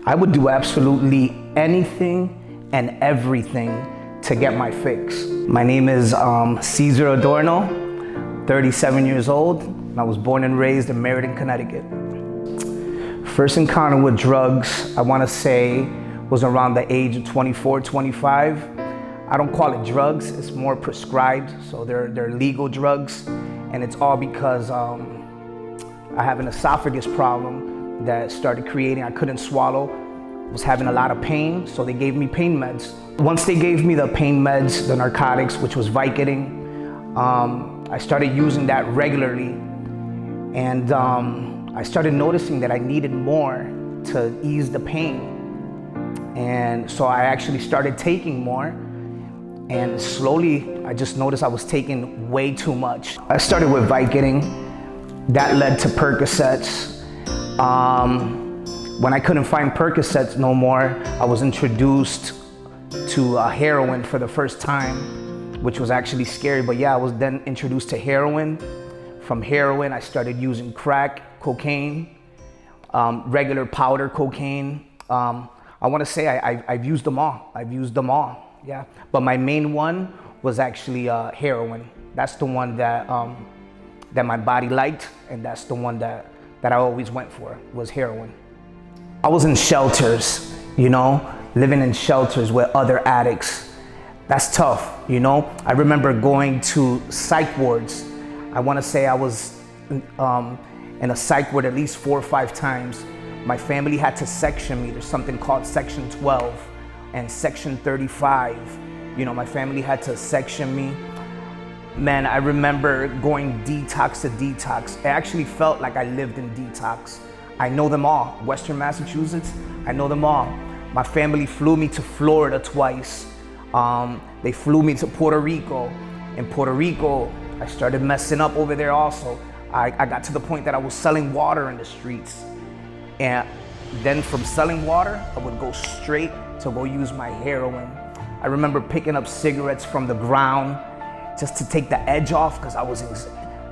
I would do absolutely anything and everything to get my fix. My name is Cesar Adorno, 37 years old. I was born and raised in Meriden, Connecticut. First encounter with drugs, I want to say, was around the age of 24, 25. I don't call it drugs, it's more prescribed, so they're legal drugs, and it's all because I have an esophagus problem that started creating, I couldn't swallow, was having a lot of pain, so they gave me pain meds. Once they gave me the pain meds, the narcotics, which was Vicodin, I started using that regularly, and I started noticing that I needed more to ease the pain. And so I actually started taking more, and slowly I just noticed I was taking way too much. I started with Vicodin, that led to Percocets. When I couldn't find Percocets no more, I was introduced to heroin for the first time, which was actually scary, but yeah, I was then introduced to heroin. From heroin, I started using crack, cocaine, regular powder cocaine. I want to say I've used them all. I've used them all, yeah. But my main one was actually heroin. That's the one that that my body liked, and that's the one that I always went for, was heroin. I was in shelters, you know, living in shelters with other addicts. That's tough, you know. I remember going to psych wards. I want to say I was in a psych ward at least 4 or 5 times. My family had to section me. There's something called Section 12 and Section 35. You know, my family had to section me. Man, I remember going detox to detox. It actually felt like I lived in detox. I know them all. Western Massachusetts, I know them all. My family flew me to Florida twice. They flew me to Puerto Rico. In Puerto Rico, I started messing up over there also. I got to the point that I was selling water in the streets. And then from selling water, I would go straight to go use my heroin. I remember picking up cigarettes from the ground just to take the edge off because I was in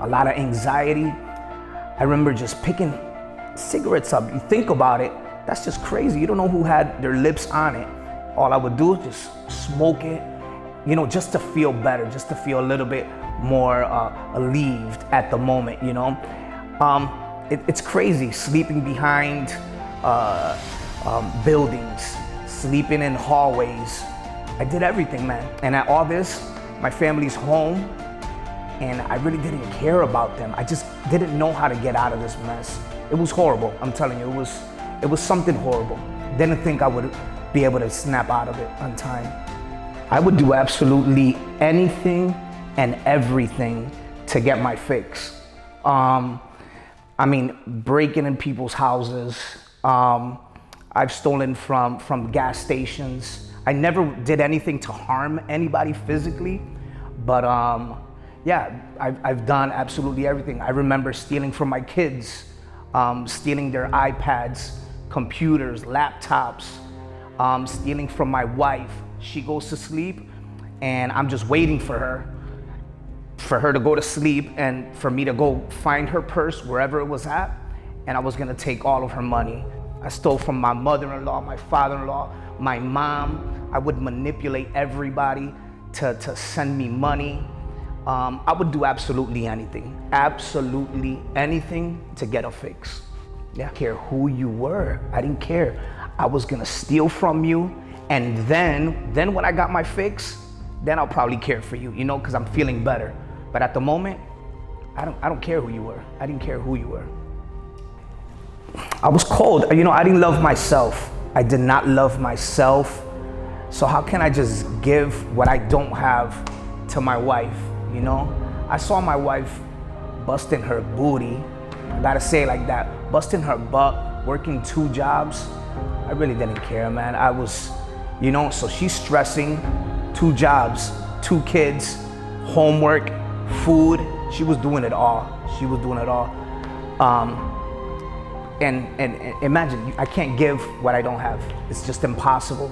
a lot of anxiety. I remember just picking cigarettes up. You think about it, that's just crazy. You don't know who had their lips on it. All I would do is just smoke it, you know, just to feel better, just to feel a little bit more relieved at the moment, you know. It's crazy, sleeping behind buildings, sleeping in hallways. I did everything, man. And at all this, my family's home, and I really didn't care about them. I just didn't know how to get out of this mess. It was horrible, I'm telling you, it was something horrible. Didn't think I would be able to snap out of it on time. I would do absolutely anything and everything to get my fix. I mean, breaking in people's houses. I've stolen from gas stations. I never did anything to harm anybody physically, but yeah, I've done absolutely everything. I remember stealing from my kids, stealing their iPads, computers, laptops, stealing from my wife. She goes to sleep and I'm just waiting for her to go to sleep and for me to go find her purse wherever it was at, and I was gonna take all of her money. I stole from my mother-in-law, my father-in-law, my mom. I would manipulate everybody to send me money. I would do absolutely anything to get a fix. Yeah, I didn't care who you were, I didn't care. I was gonna steal from you, and then when I got my fix, then I'll probably care for you, you know, because I'm feeling better. But at the moment, I don't care who you were. I didn't care who you were. I was cold, you know, I didn't love myself. I did not love myself. So how can I just give what I don't have to my wife, you know? I saw my wife busting her booty, I gotta say it like that, busting her butt, working 2 jobs. I really didn't care, man. I was, you know, so she's stressing, 2 jobs, 2 kids, homework, food. She was doing it all. She was doing it all. And imagine, I can't give what I don't have. It's just impossible.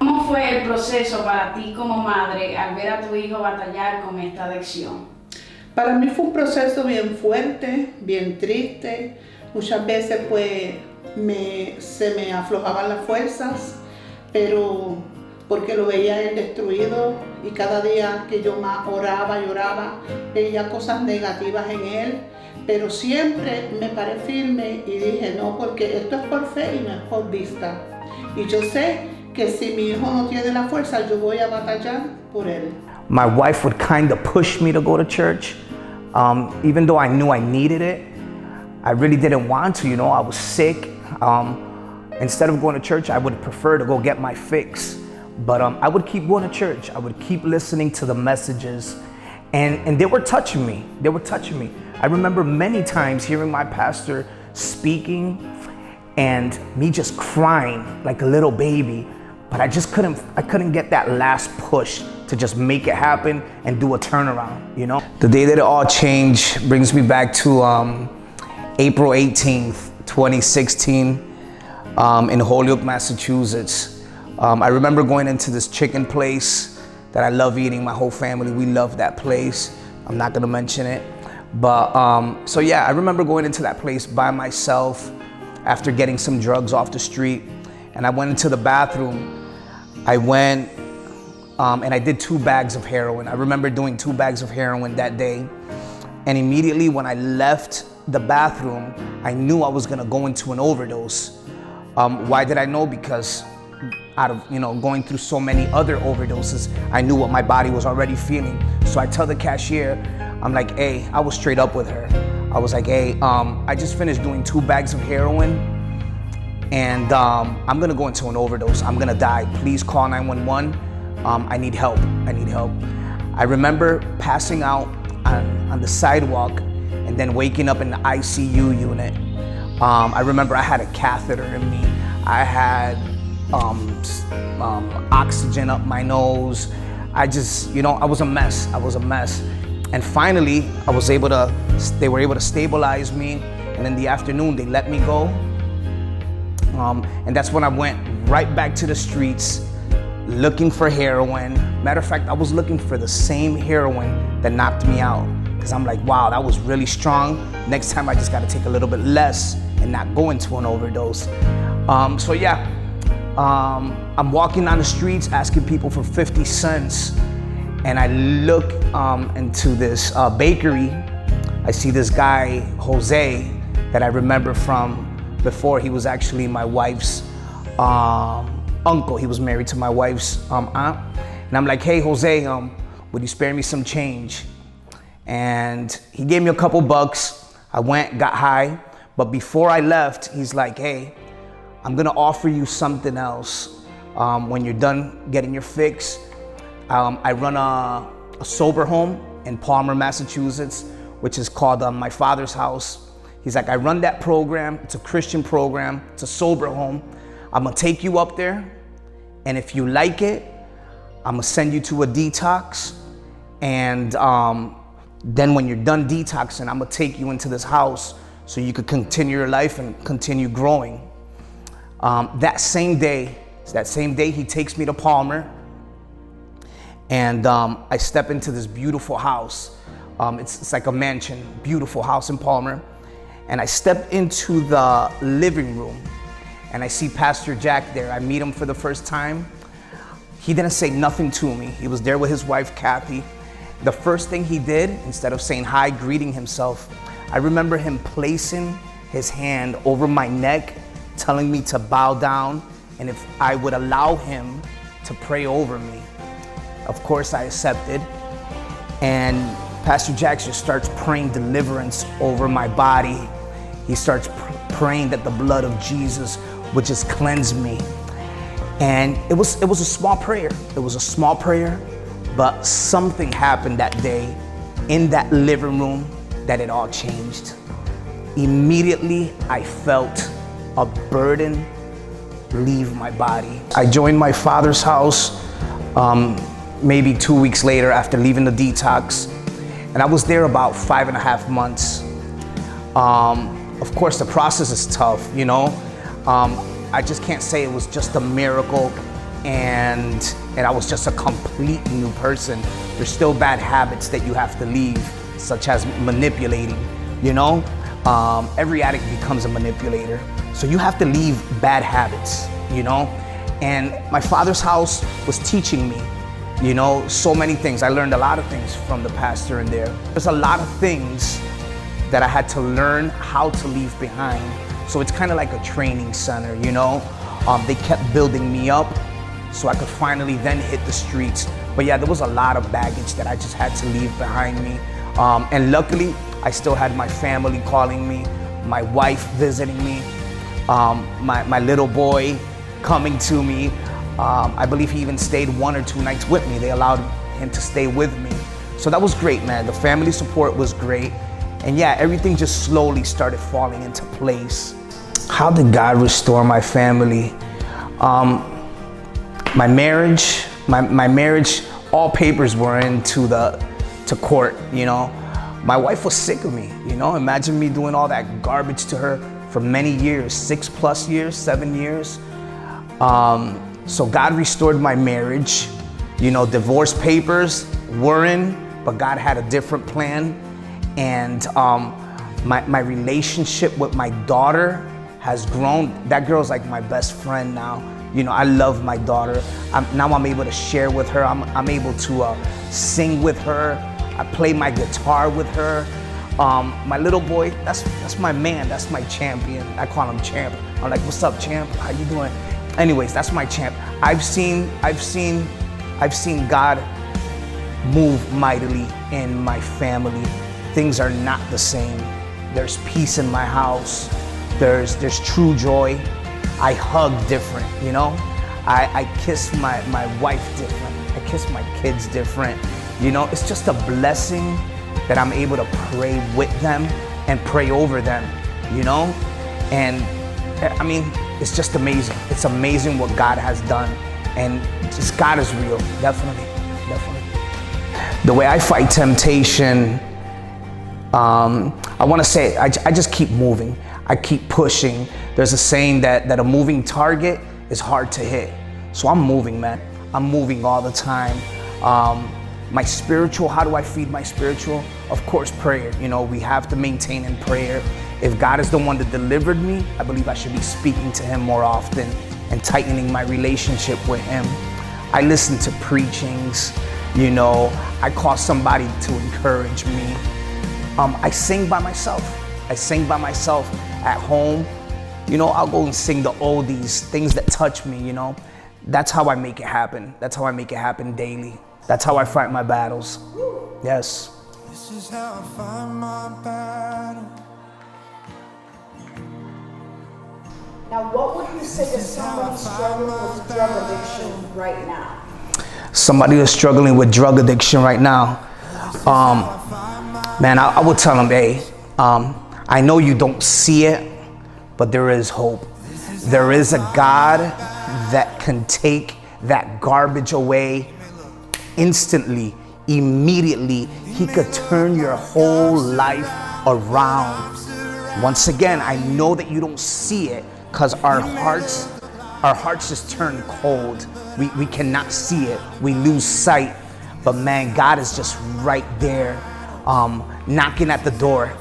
¿Cómo fue el proceso para ti como madre al ver a tu hijo batallar con esta adicción? Para mí fue un proceso bien fuerte, bien triste. Muchas veces pues se me aflojaban las fuerzas, pero porque lo veía él destruido y cada día que yo más oraba y oraba, veía cosas negativas en él, pero siempre me paré firme y dije no, porque esto es por fe y no es por vista. Y yo sé que si mi hijo no tiene la fuerza, yo voy a batallar por él. My wife would kind of push me to go to church, even though I knew I needed it. I really didn't want to, you know, I was sick. Instead of going to church, I would prefer to go get my fix. But I would keep going to church. I would keep listening to the messages, and they were touching me. They were touching me. I remember many times hearing my pastor speaking and me just crying like a little baby, but I couldn't get that last push to just make it happen and do a turnaround, you know? The day that it all changed brings me back to April 18th, 2016 in Holyoke, Massachusetts. I remember going into this chicken place that I love eating. My whole family, we love that place. I'm not gonna mention it. But, so yeah, I remember going into that place by myself after getting some drugs off the street. And I went into the bathroom. I went and I did 2 bags of heroin. I remember doing 2 bags of heroin that day. And immediately when I left the bathroom, I knew I was gonna go into an overdose. Why did I know? Because out of, you know, going through so many other overdoses, I knew what my body was already feeling. So I tell the cashier, I'm like, hey, I was straight up with her. I was like, hey, I just finished doing 2 bags of heroin and I'm gonna go into an overdose. I'm gonna die. Please call 911. I need help. I need help. I remember passing out on the sidewalk and then waking up in the ICU unit. I remember I had a catheter in me. I had oxygen up my nose. I just, you know, I was a mess. I was a mess. And finally, they were able to stabilize me. And in the afternoon, they let me go. And that's when I went right back to the streets looking for heroin. Matter of fact, I was looking for the same heroin that knocked me out. Because I'm like, wow, that was really strong. Next time I just gotta take a little bit less and not go into an overdose. So yeah, I'm walking down the streets asking people for 50 cents. And I look into this bakery. I see this guy, Jose, that I remember from before. He was actually my wife's uncle. He was married to my wife's aunt. And I'm like, hey, Jose, would you spare me some change? And he gave me a couple bucks. I went, got high. But before I left, he's like, hey, I'm gonna offer you something else. When you're done getting your fix, I run a sober home in Palmer, Massachusetts, which is called My Father's House. He's like, I run that program. It's a Christian program. It's a sober home. I'm gonna take you up there, and if you like it, I'm gonna send you to a detox, and then when you're done detoxing, I'm gonna take you into this house so you could continue your life and continue growing. That same day, he takes me to Palmer, and I step into this beautiful house. It's like a mansion, beautiful house in Palmer. And I step into the living room and I see Pastor Jack there. I meet him for the first time. He didn't say nothing to me. He was there with his wife, Kathy. The first thing he did, instead of saying hi, greeting himself, I remember him placing his hand over my neck, telling me to bow down, and if I would allow him to pray over me. Of course, I accepted. And Pastor Jack just starts praying deliverance over my body. He starts praying that the blood of Jesus would just cleanse me. And it was a small prayer. It was a small prayer, but something happened that day in that living room that it all changed. Immediately, I felt a burden leave my body. I joined My Father's House maybe 2 weeks later after leaving the detox. And I was there about 5.5 months. Of course, the process is tough, you know. I just can't say it was just a miracle and I was just a complete new person. There's still bad habits that you have to leave, such as manipulating, you know. Every addict becomes a manipulator. So you have to leave bad habits, you know? And my father's house was teaching me, you know, so many things. I learned a lot of things from the pastor in there. There's a lot of things that I had to learn how to leave behind. So it's kind of like a training center, you know? They kept building me up so I could finally then hit the streets. But yeah, there was a lot of baggage that I just had to leave behind me. And luckily, I still had my family calling me, my wife visiting me, my little boy coming to me. I believe he even stayed 1 or 2 nights with me. They allowed him to stay with me. So that was great, man. The family support was great. And yeah, everything just slowly started falling into place. How did God restore my family? My marriage, all papers were into to court, you know. My wife was sick of me, you know. Imagine me doing all that garbage to her for many years, 6+ years, 7 years. So God restored my marriage. You know, divorce papers were in, but God had a different plan. And my relationship with my daughter has grown. That girl's like my best friend now. You know, I love my daughter. Now I'm able to share with her. I'm able to sing with her. I play my guitar with her. My little boy, that's my man. That's my champion. I call him Champ. I'm like, what's up, Champ? How you doing? Anyways, that's my champ. I've seen God move mightily in my family. Things are not the same. There's peace in my house. There's true joy. I hug different, you know? I kiss my wife different. I kiss my kids different. You know, it's just a blessing that I'm able to pray with them and pray over them, you know? And I mean, it's just amazing. It's amazing what God has done. And just God is real, definitely. The way I fight temptation, I wanna say, I just keep moving. I keep pushing. There's a saying that a moving target is hard to hit. So I'm moving, man. I'm moving all the time. My spiritual, how do I feed my spiritual? Of course, prayer. You know, we have to maintain in prayer. If God is the one that delivered me, I believe I should be speaking to him more often and tightening my relationship with him. I listen to preachings, you know, I call somebody to encourage me. I sing by myself. I sing by myself at home. You know, I'll go and sing the oldies, things that touch me, you know. That's how I make it happen. That's how I make it happen daily. That's how I fight my battles. Yes. This is how I fight my battle. Now, what would you say to someone struggling with drug addiction right now? Somebody who's struggling with drug addiction right now, man, I would tell them, hey, I know you don't see it, but there is hope. There is a God that can take that garbage away instantly, immediately. He could turn your whole life around. Once again, I know that you don't see it because our hearts just turn cold. We cannot see it. We lose sight. But man, God is just right there, knocking at the door.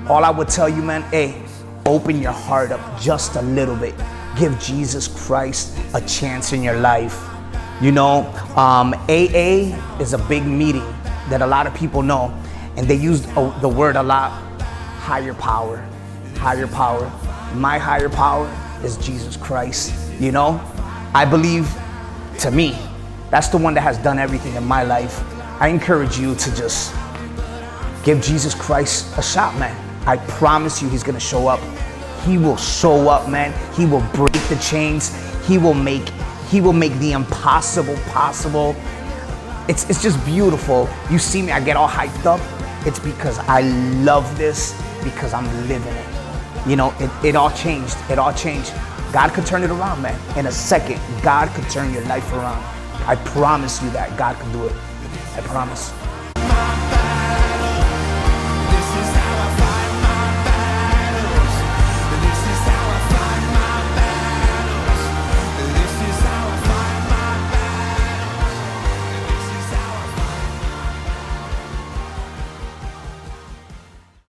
All I would tell you, man, hey, open your heart up just a little bit. Give Jesus Christ a chance in your life. You know, AA is a big meeting that a lot of people know, and they use the word a lot, higher power, higher power. My higher power is Jesus Christ, you know? I believe, to me, that's the one that has done everything in my life. I encourage you to just give Jesus Christ a shot, man. I promise you he's gonna show up. He will show up, man. He will break the chains. He will make the impossible possible. It's just beautiful. You see me, I get all hyped up. It's because I love this, because I'm living it. You know, it all changed. It all changed. God could turn it around, man. In a second, God could turn your life around. I promise you that God can do it. I promise.